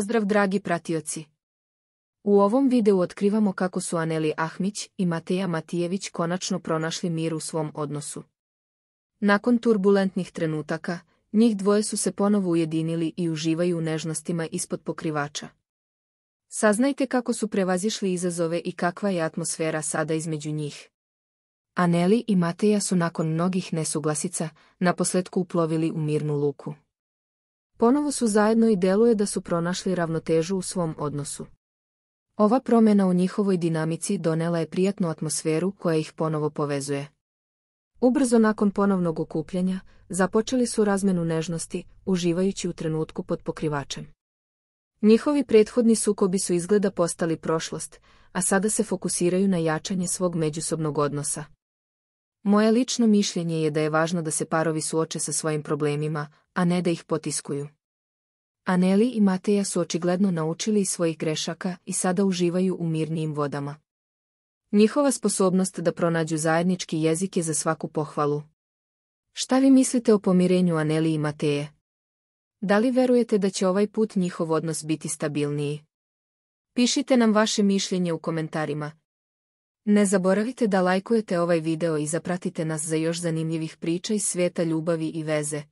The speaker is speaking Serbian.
Pozdrav dragi pratioci! U ovom videu otkrivamo kako su Aneli Ahmić i Mateja Matijević konačno pronašli mir u svom odnosu. Nakon turbulentnih trenutaka, njih dvoje su se ponovo ujedinili i uživaju u nežnostima ispod pokrivača. Saznajte kako su prevazišli izazove i kakva je atmosfera sada između njih. Aneli i Mateja su nakon mnogih nesuglasica naposletku uplovili u mirnu luku. Ponovo su zajedno i deluje da su pronašli ravnotežu u svom odnosu. Ova promjena u njihovoj dinamici donela je prijatnu atmosferu koja ih ponovo povezuje. Ubrzo nakon ponovnog okupljanja, započeli su razmenu nežnosti, uživajući u trenutku pod pokrivačem. Njihovi prethodni sukobi su izgleda postali prošlost, a sada se fokusiraju na jačanje svog međusobnog odnosa. Moje lično mišljenje je da je važno da se parovi suoče sa svojim problemima, a ne da ih potiskuju. Aneli i Mateja su očigledno naučili iz svojih grešaka i sada uživaju u mirnijim vodama. Njihova sposobnost da pronađu zajednički jezik je za svaku pohvalu. Šta vi mislite o pomirenju Aneli i Mateje? Da li verujete da će ovaj put njihov odnos biti stabilniji? Pišite nam vaše mišljenje u komentarima. Ne zaboravite da lajkujete ovaj video i zapratite nas za još zanimljivih priča iz svijeta ljubavi i veze.